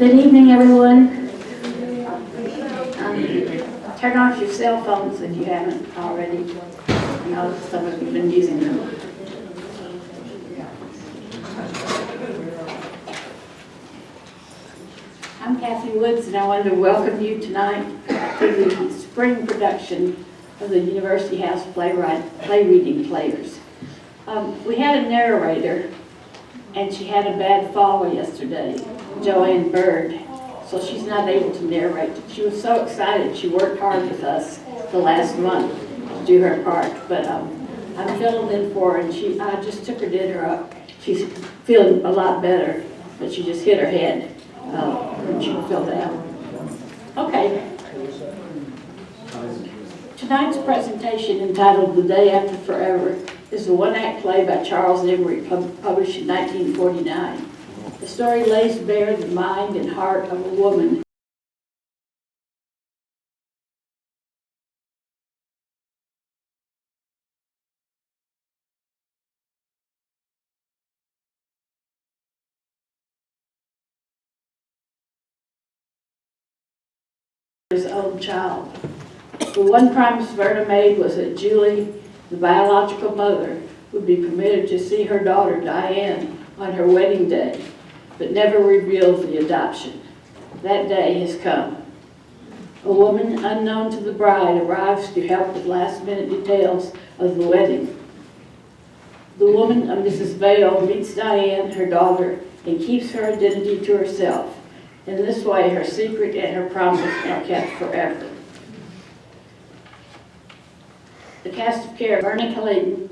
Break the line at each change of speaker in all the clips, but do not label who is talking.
Good evening, everyone. Turn off your cell phones if you haven't already. I know some of you have been using them. I'm Kathy Woods, and I wanted to welcome you tonight to the spring production of the University House Play Reading Players. We had a narrator, and she had a bad fall yesterday, Joanne Bird, so she's not able to narrate. She was so excited. She worked hard with us the last month to do her part, but I'm filling in for her, and I just took her dinner up. She's feeling a lot better, but she just hit her head when she fell down. Okay. Tonight's presentation, entitled The Day After Forever, is a one-act play by Charles Emery, published in 1949. The story lays bare the mind and heart of a woman his own child. The one promise Verna made was that Julie, the biological mother, would be permitted to see her daughter Diane on her wedding day, but never revealed the adoption. That day has come. A woman unknown to the bride arrives to help with last-minute details of the wedding. The woman, Mrs. Vale, meets Diane, her daughter, and keeps her identity to herself. In this way, her secret and her promise are kept forever. The cast of characters: Verna Clayton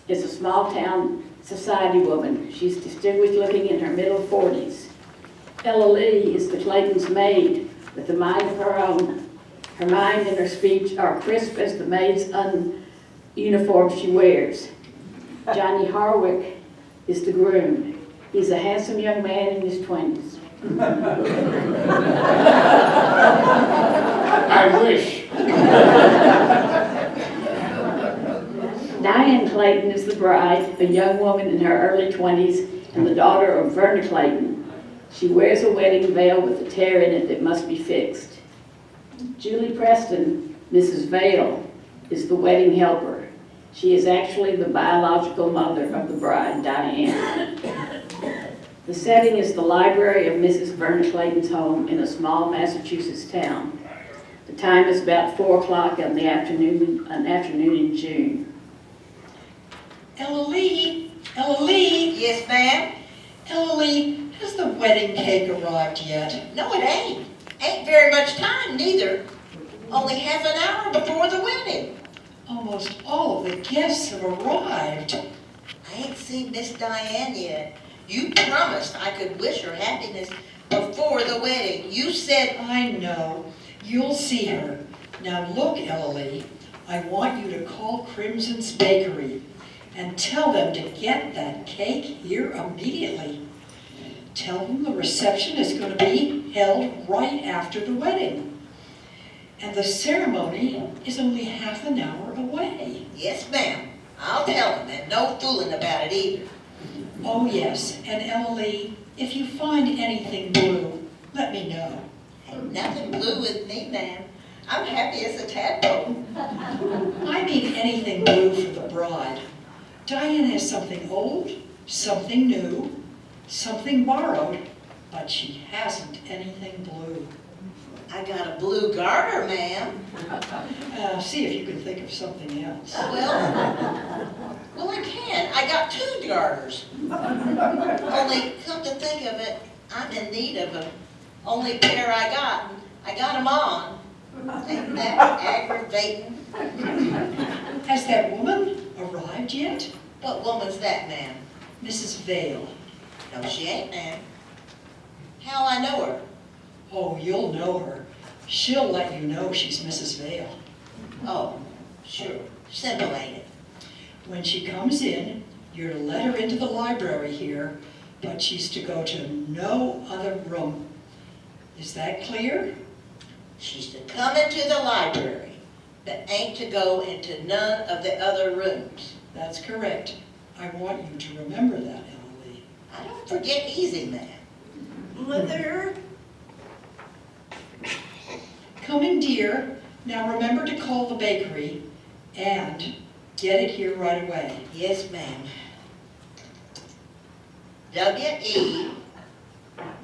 is a small-town society woman. She's distinguished looking in her middle 40s. Ella Lee is the Clayton's maid with a mind of her own. Her mind and her speech are crisp as the maid's uniform she wears. Johnny Harwick is the groom. He's a handsome young man in his 20s.
I wish.
Diane Clayton is the bride, a young woman in her early 20s and the daughter of Verna Clayton. She wears a wedding veil with a tear in it that must be fixed. Julie Preston, Mrs. Vale, is the wedding helper. She is actually the biological mother of the bride, Diane. The setting is the library of Mrs. Verna Clayton's home in a small Massachusetts town. The time is about 4 o'clock in the afternoon, an afternoon in June.
Ella Lee?
Yes, ma'am?
Ella Lee, has the wedding cake arrived yet?
No, it ain't. Ain't very much time, neither. Only half an hour before the wedding.
Almost all of the guests have arrived.
I ain't seen Miss Diane yet. You promised I could wish her happiness before the wedding. You said...
I know. You'll see her. Now look, Ella Lee, I want you to call Crimson's Bakery and tell them to get that cake here immediately. Tell them the reception is going to be held right after the wedding. And the ceremony is only half an hour away.
Yes, ma'am. I'll tell them, and no fooling about it either.
Oh, yes. And Ella Lee, if you find anything blue, let me know.
Ain't nothing blue with me, ma'am. I'm happy as a tadpole.
I mean anything blue for the bride. Diane has something old, something new, something borrowed, but she hasn't anything blue.
I got a blue garter, ma'am.
See if you can think of something else.
Well, I can. I got 2 garters. Only, come to think of it, I'm in need of a only pair I got. I got them on. Ain't that aggravating?
Has that woman arrived yet?
What woman's that, ma'am?
Mrs. Vale.
No, she ain't, ma'am. How I know her?
Oh, you'll know her. She'll let you know she's Mrs. Vale.
Oh, sure. Simple, ain't it?
When she comes in, you're to let her into the library here, but she's to go to no other room. Is that clear?
She's to come into the library, but ain't to go into none of the other rooms.
That's correct. I want you to remember that, Ella Lee.
I don't forget easy, ma'am.
Mother,
Coming, dear. Now remember to call the bakery and get it here right away.
Yes, ma'am. WE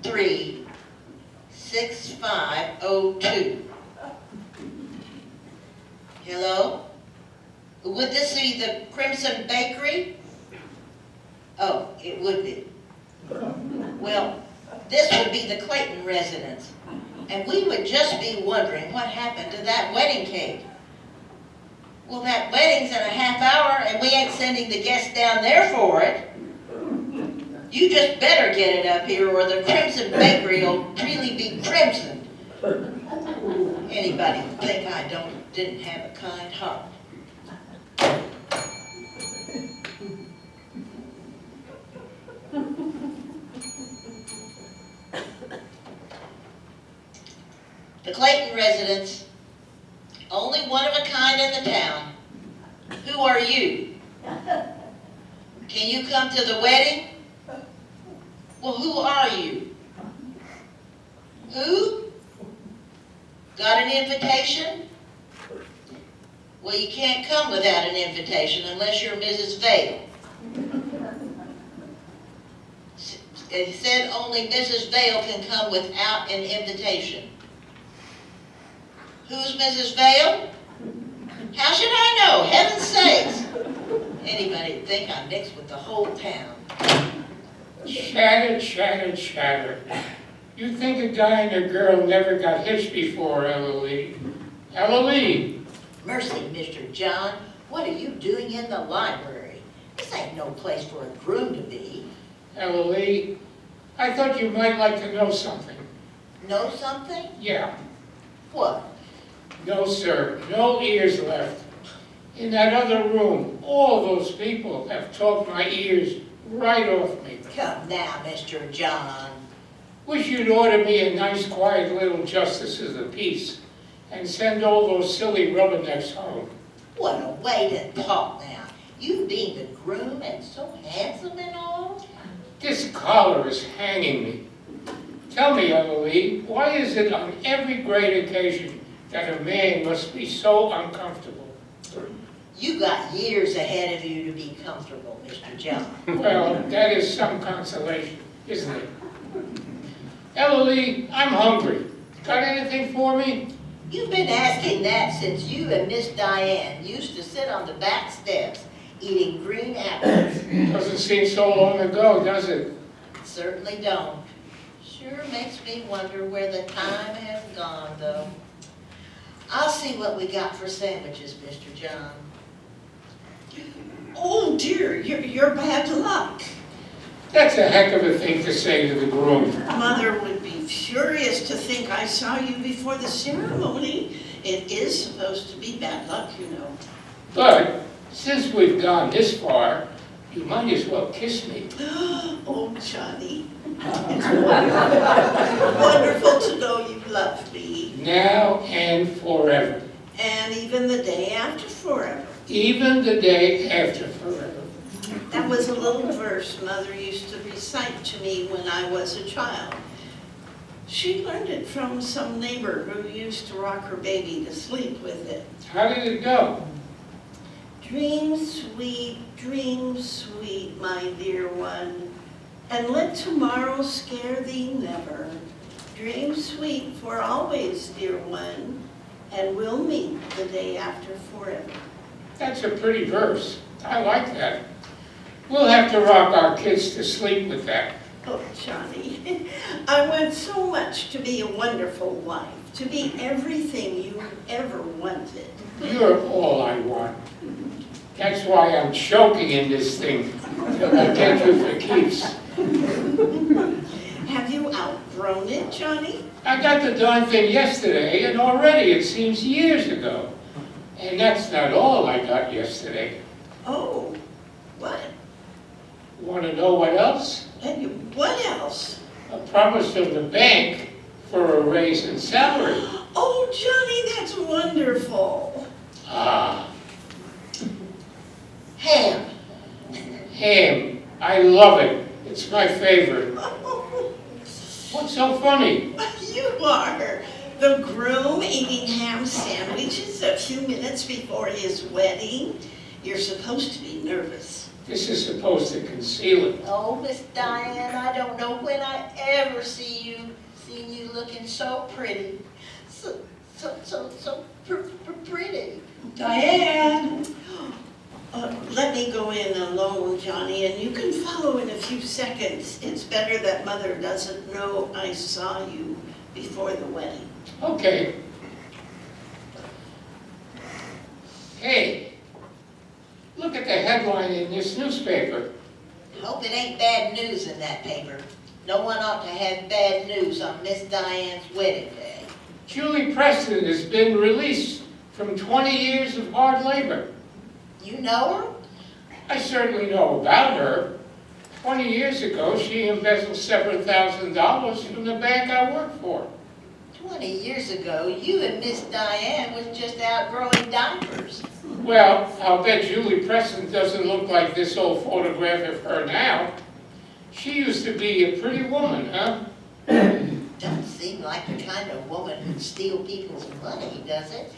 36502. Hello? Would this be the Crimson Bakery? Oh, it would be. Well, this would be the Clayton residence. And we would just be wondering what happened to that wedding cake. Well, that wedding's in a half hour and we ain't sending the guests down there for it. You just better get it up here or the Crimson Bakery will really be crimson. Anybody would think I didn't have a kind heart. The Clayton residence, only one of a kind in the town. Who are you? Can you come to the wedding? Well, who are you? Who? Got an invitation? Well, you can't come without an invitation unless you're Mrs. Vale. It said only Mrs. Vale can come without an invitation. Who's Mrs. Vale? How should I know? Heaven's sakes! Anybody would think I'm mixed with the whole town.
Chatter, chatter, chatter. You think a guy and a girl never got hitched before, Ella-Lee. Ella-Lee!
Mercy, Mr. John, what are you doing in the library? This ain't no place for a groom to be.
Ella-Lee, I thought you might like to know something.
Know something?
Yeah.
What?
No, sir. No ears left. In that other room, all those people have talked my ears right off me.
Come now, Mr. John.
Wish you'd order me a nice, quiet little justice of the peace and send all those silly rubbernecks home.
What a way to talk now. You being the groom and so handsome and all.
This collar is hanging me. Tell me, Ella-Lee, why is it on every great occasion that a man must be so uncomfortable?
You got years ahead of you to be comfortable, Mr. John.
Well, that is some consolation, isn't it? Ella-Lee, I'm hungry. Got anything for me?
You've been asking that since you and Miss Diane used to sit on the back steps eating green apples.
Doesn't seem so long ago, does it?
Certainly don't. Sure makes me wonder where the time has gone, though. I'll see what we got for sandwiches, Mr. John.
Oh dear, you're bad luck.
That's a heck of a thing to say to the groom.
Mother would be furious to think I saw you before the ceremony. It is supposed to be bad luck, you know.
But since we've gone this far, you might as well kiss me.
Oh, Johnny. It's wonderful. Wonderful to know you love me.
Now and forever.
And even the day after forever.
Even the day after forever.
That was a little verse Mother used to recite to me when I was a child. She learned it from some neighbor who used to rock her baby to sleep with it.
How did it go?
Dream sweet, my dear one, and let tomorrow scare thee never. Dream sweet for always, dear one, and we'll meet the day after forever.
That's a pretty verse. I like that. We'll have to rock our kids to sleep with that.
Oh, Johnny, I want so much to be a wonderful wife, to be everything you ever wanted.
You're all I want. That's why I'm choking in this thing till I get you for keeps.
Have you outgrown it, Johnny?
I got the darn thing yesterday, and already it seems years ago. And that's not all I got yesterday.
Oh, what?
Want to know what else?
And what else?
A promise from the bank for a raise in salary.
Oh, Johnny, that's wonderful.
Ah,
Ham.
ham. I love it. It's my favorite. What's so funny?
You are. The groom eating ham sandwiches a few minutes before his wedding. You're supposed to be nervous.
This is supposed to conceal it.
Oh, Miss Diane, I don't know when I ever seen you looking so pretty. So pretty.
Diane!
Let me go in alone, Johnny, and you can follow in a few seconds. It's better that Mother doesn't know I saw you before the wedding.
Okay. Hey, look at the headline in this newspaper.
Hope it ain't bad news in that paper. No one ought to have bad news on Miss Diane's wedding day.
Julie Preston has been released from 20 years of hard labor.
You know her?
I certainly know about her. 20 years ago, she embezzled several $1,000s from the bank I worked for.
20 years ago, you and Miss Diane was just outgrowing diapers.
Well, I'll bet Julie Preston doesn't look like this old photograph of her now. She used to be a pretty woman, huh?
Don't seem like the kind of woman who'd steal people's money, does it?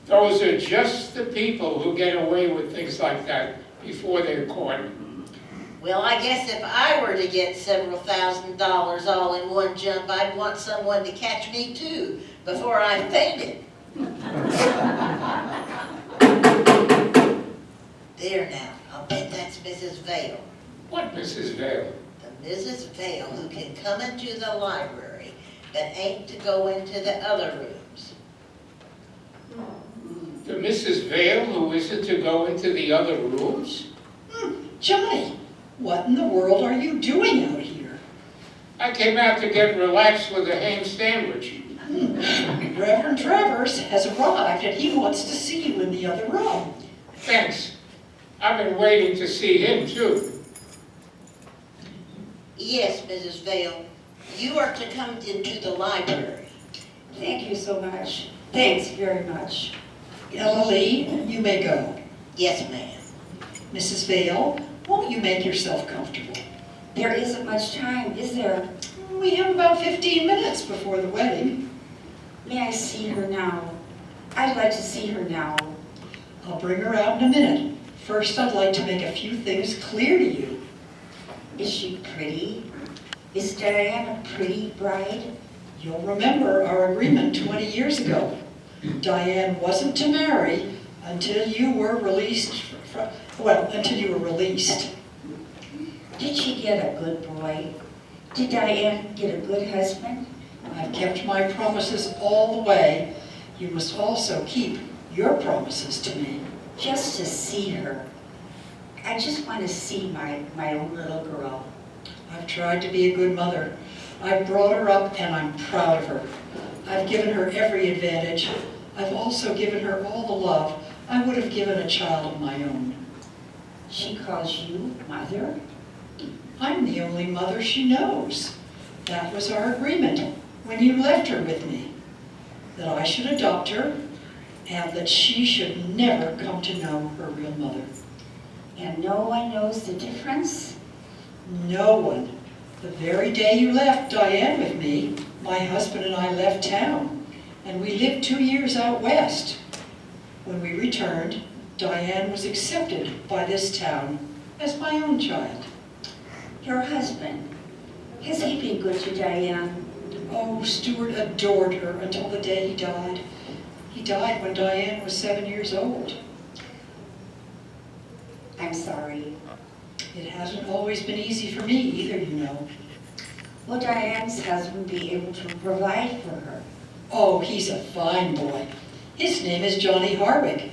Those are just the people who get away with things like that before they're caught.
Well, I guess if I were to get several $1,000s all in one jump, I'd want someone to catch me too, before I fainted. There now, I'll bet that's Mrs. Vale.
What, Mrs. Vale?
The Mrs. Vale who can come into the library, but ain't to go into the other rooms.
The Mrs. Vale who isn't to go into the other rooms?
Johnny, what in the world are you doing out here?
I came out to get relaxed with a ham sandwich.
Reverend Travers has arrived and he wants to see you in the other room.
Thanks. I've been waiting to see him too.
Yes, Mrs. Vale, you are to come into the library.
Thank you so much. Thanks very much.
Ella Lee, you may go.
Yes, ma'am.
Mrs. Vale, won't you make yourself comfortable?
There isn't much time, is there?
We have about 15 minutes before the wedding.
May I see her now? I'd like to see her now.
I'll bring her out in a minute. First, I'd like to make a few things clear to you.
Is she pretty? Is Diane a pretty bride?
You'll remember our agreement 20 years ago. Diane wasn't to marry until you were released until you were released.
Did she get a good boy? Did Diane get a good husband?
I've kept my promises all the way. You must also keep your promises to me.
Just to see her. I just want to see my own little girl.
I've tried to be a good mother. I've brought her up and I'm proud of her. I've given her every advantage. I've also given her all the love I would have given a child of my own.
She calls you mother?
I'm the only mother she knows. That was our agreement when you left her with me, that I should adopt her and that she should never come to know her real mother.
And no one knows the difference?
No one. The very day you left Diane with me, my husband and I left town, and we lived 2 years out west. When we returned, Diane was accepted by this town as my own child.
Your husband, has he been good to Diane?
Oh, Stuart adored her until the day he died. He died when Diane was 7 years old.
I'm sorry.
It hasn't always been easy for me either, you know.
Will Diane's husband be able to provide for her?
Oh, he's a fine boy. His name is Johnny Harwick.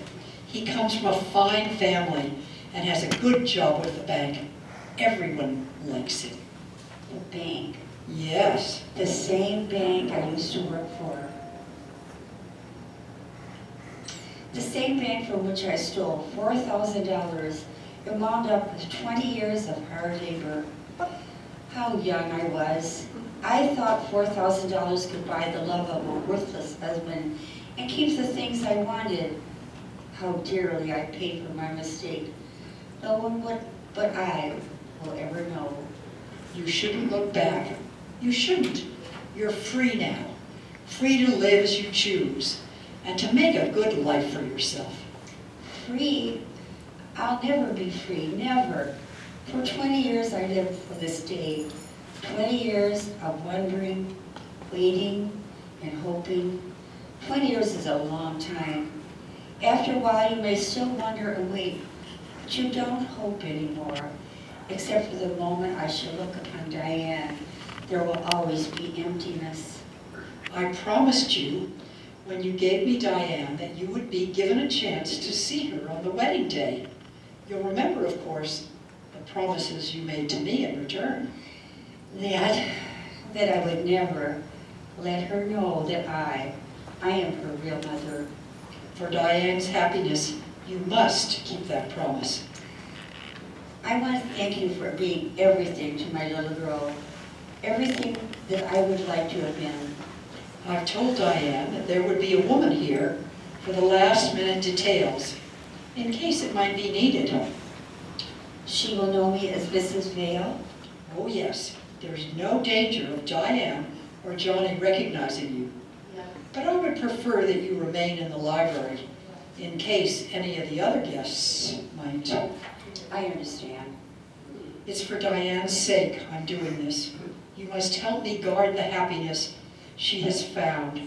He comes from a fine family and has a good job with the bank. Everyone likes him.
The bank.
Yes.
The same bank I used to work for. The same bank from which I stole $4,000 and wound up with 20 years of hard labor. How young I was. I thought $4,000 could buy the love of a worthless husband and keep the things I wanted. How dearly I paid for my mistake. No one but I will ever know.
You shouldn't look back. You shouldn't. You're free now. free to live as you choose, and to make a good life for yourself.
Free? I'll never be free, never. For 20 years I lived for this day. 20 years of wondering, waiting, and hoping. 20 years is a long time. After a while you may still wonder and wait, but you don't hope anymore. Except for the moment I shall look upon Diane, there will always be emptiness.
I promised you, when you gave me Diane, that you would be given a chance to see her on the wedding day. You'll remember, of course, the promises you made to me in return.
That I would never let her know that I am her real mother.
For Diane's happiness, you must keep that promise.
I want to thank you for being everything to my little girl. Everything that I would like to have been.
I've told Diane that there would be a woman here for the last minute details, in case it might be needed.
She will know me as Mrs. Vale.
Oh yes, there's no danger of Diane or Johnny recognizing you. But I would prefer that you remain in the library, in case any of the other guests might.
I understand.
It's for Diane's sake I'm doing this. You must help me guard the happiness she has found.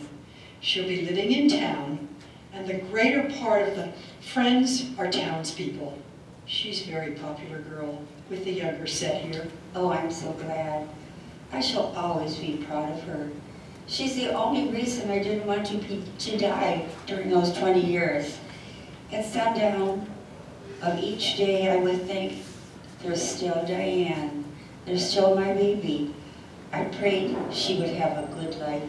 She'll be living in town, and the greater part of the friends are townspeople. She's a very popular girl with the younger set here.
Oh, I'm so glad. I shall always be proud of her. She's the only reason I didn't want to die during those 20 years. At sundown of each day, I would think, there's still Diane. There's still my baby. I prayed she would have a good life.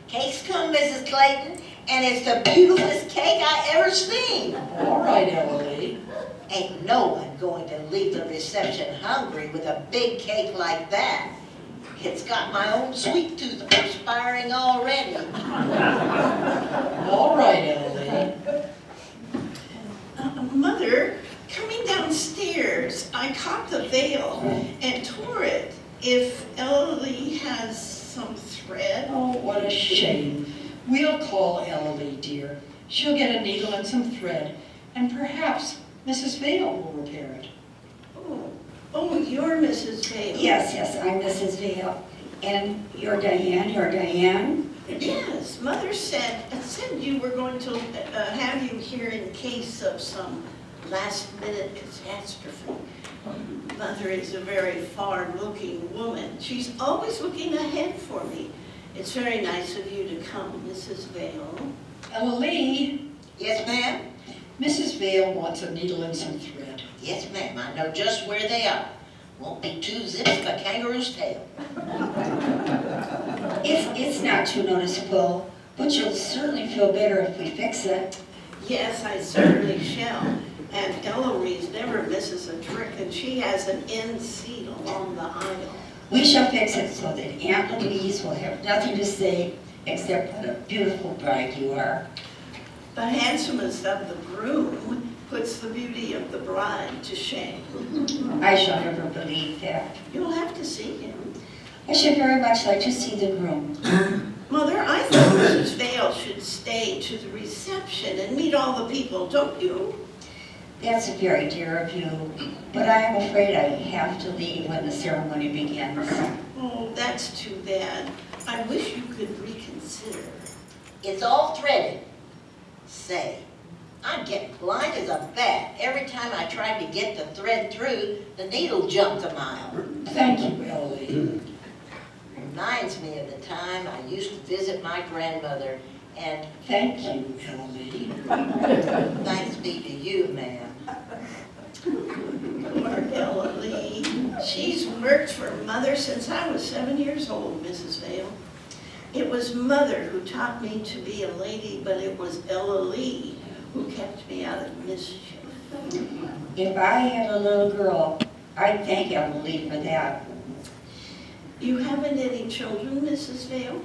Cake's come, Mrs. Clayton, and it's the beautifulest cake I ever seen.
All right, Emily.
Ain't no one going to leave the reception hungry with a big cake like that. It's got my own sweet tooth perspiring already.
All right, Emily.
Mother, coming downstairs, I caught the veil and tore it. If Ellie has some thread.
Oh, what a shame. We'll call Emily, dear. She'll get a needle and some thread, and perhaps Mrs. Vale will repair it.
Oh, you're Mrs. Vale.
Yes, I'm Mrs. Vale. And you're Diane?
Yes, Mother said you were going to have you here in case of some last-minute catastrophe. Mother is a very far-looking woman. She's always looking ahead for me. It's very nice of you to come, Mrs. Vale.
Emily,
Yes, ma'am?
Mrs. Vale wants a needle and some thread.
Yes, ma'am. I know just where they are. Won't be 2 zips of a kangaroo's tail.
It's not too noticeable, but you'll certainly feel better if we fix it.
Yes, I certainly shall. And Eloise never misses a trick, and she has an end seat along the aisle.
We shall fix it so that Aunt Louise will have nothing to say except what a beautiful bride you are.
The handsomest of the groom puts the beauty of the bride to shame.
I shall never believe that.
You'll have to see him.
I should very much like to see the groom.
Mother, I thought Mrs. Vale should stay to the reception and meet all the people, don't you?
That's very dear of you, but I am afraid I have to leave when the ceremony begins.
Oh, that's too bad. I wish you could reconsider.
It's all threaded. Say, I'm getting blind as a bat. Every time I try to get the thread through, the needle jumps a mile.
Thank you, Emily.
Reminds me of the time I used to visit my grandmother, and
Thank you, Emily.
thanks be to you, ma'am.
Poor Ellie. She's worked for Mother since I was 7 years old, Mrs. Vale. It was Mother who taught me to be a lady, but it was Ella Lee who kept me out of mischief.
If I had a little girl, I'd thank Emily for that.
You haven't any children, Mrs. Vale?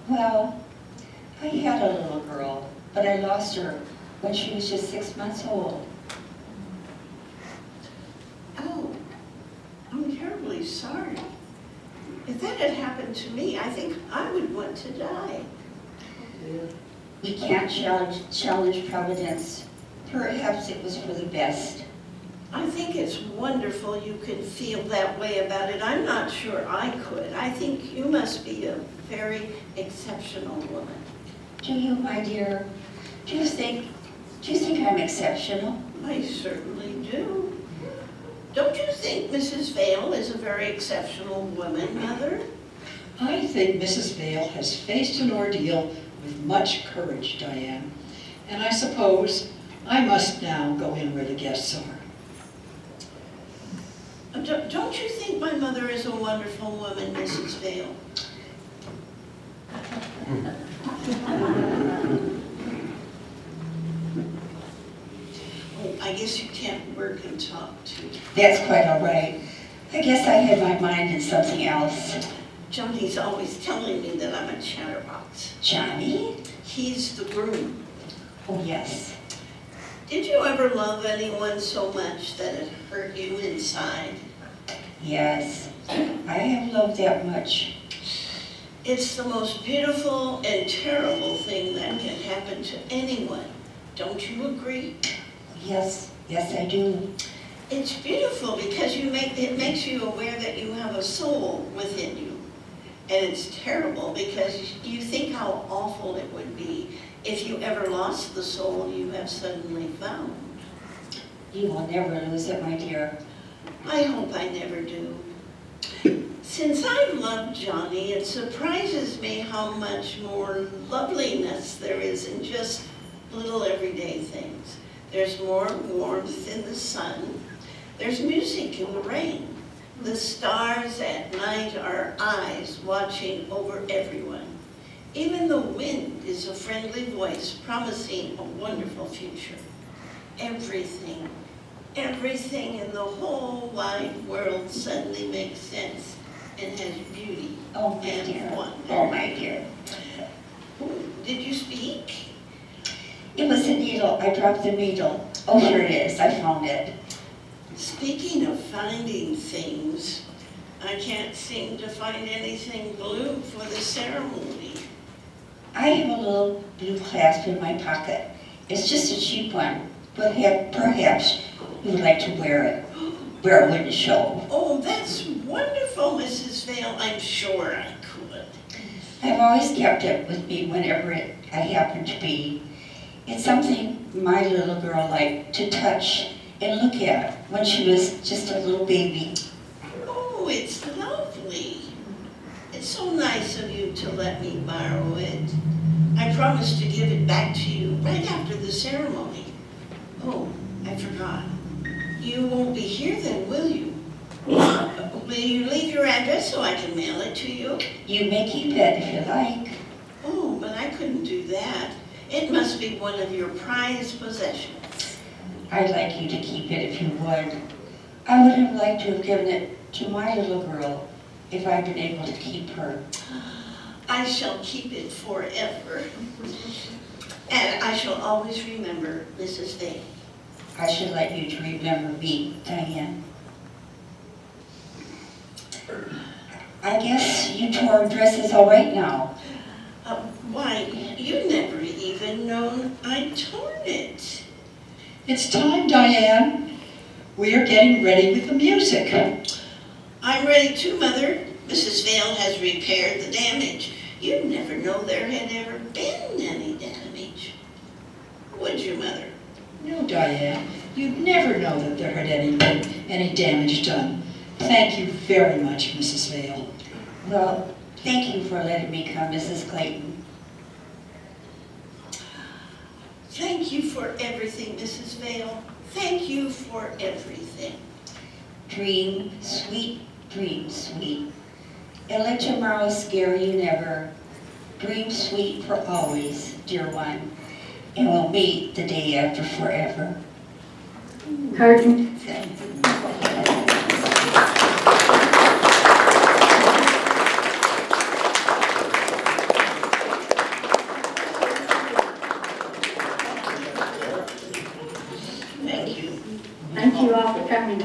Well, I had a little girl, but I lost her when she was just 6 months old.
Oh, I'm terribly sorry. If that had happened to me, I think I would want to die.
We can't challenge Providence. Perhaps it was for the best.
I think it's wonderful you can feel that way about it. I'm not sure I could. I think you must be a very exceptional woman.
Do you, my dear? Do you think I'm exceptional?
I certainly do. Don't you think Mrs. Vale is a very exceptional woman, Mother?
I think Mrs. Vale has faced an ordeal with much courage, Diane. And I suppose I must now go in where the guests are.
Don't you think my mother is a wonderful woman, Mrs. Vale? Oh, I guess you can't work and talk too.
That's quite all right. I guess I had my mind in something else.
Johnny's always telling me that I'm a chatterbox.
Johnny?
He's the groom.
Oh, yes.
Did you ever love anyone so much that it hurt you inside?
Yes. I have loved that much.
It's the most beautiful and terrible thing that can happen to anyone. Don't you agree?
Yes, I do.
It's beautiful because it makes you aware that you have a soul within you. And it's terrible because you think how awful it would be if you ever lost the soul you have suddenly found.
You will never lose it, my dear.
I hope I never do. Since I've loved Johnny, it surprises me how much more loveliness there is in just little everyday things. There's more warmth in the sun. There's music in the rain. The stars at night are eyes watching over everyone. Even the wind is a friendly voice promising a wonderful future. Everything in the whole wide world suddenly makes sense and has beauty
Oh, my
and
dear.
wonder.
Oh, my dear.
Did you speak?
It was a needle. I dropped the needle. Oh, here it is. I found it.
Speaking of finding things, I can't seem to find anything blue for the ceremony.
I have a little blue clasp in my pocket. It's just a cheap one, but perhaps you would like to wear it where it wouldn't show.
Oh, that's wonderful, Mrs. Vale. I'm sure I could.
I've always kept it with me whenever I happen to be. It's something my little girl liked to touch and look at when she was just a little baby.
Oh, it's lovely. It's so nice of you to let me borrow it. I promised to give it back to you right after the ceremony. Oh, I forgot. You won't be here then, will you? Will you leave your address so I can mail it to you?
You may keep it if you like.
Oh, but I couldn't do that. It must be one of your prized possessions.
I'd like you to keep it if you would. I would have liked to have given it to my little girl if I'd been able to keep her.
I shall keep it forever. And I shall always remember Mrs. Vale.
I should like you to remember me, Diane. I guess you tore our dresses all right now.
Why, you never even known I'd torn it.
It's time, Diane. We are getting ready with the music.
I'm ready too, Mother. Mrs. Vale has repaired the damage. You'd never know there had ever been any damage. Would you, Mother?
No, Diane, you'd never know that there had been any damage done. Thank you very much, Mrs. Vale.
Well, thank you for letting me come, Mrs. Clayton.
Thank you for everything, Mrs. Vale. Thank you for everything.
Dream, sweet, and let tomorrow scare you never. Dream sweet for always, dear one, and we'll meet the day after forever.
Curtain.
Thank you.
Thank you all for coming.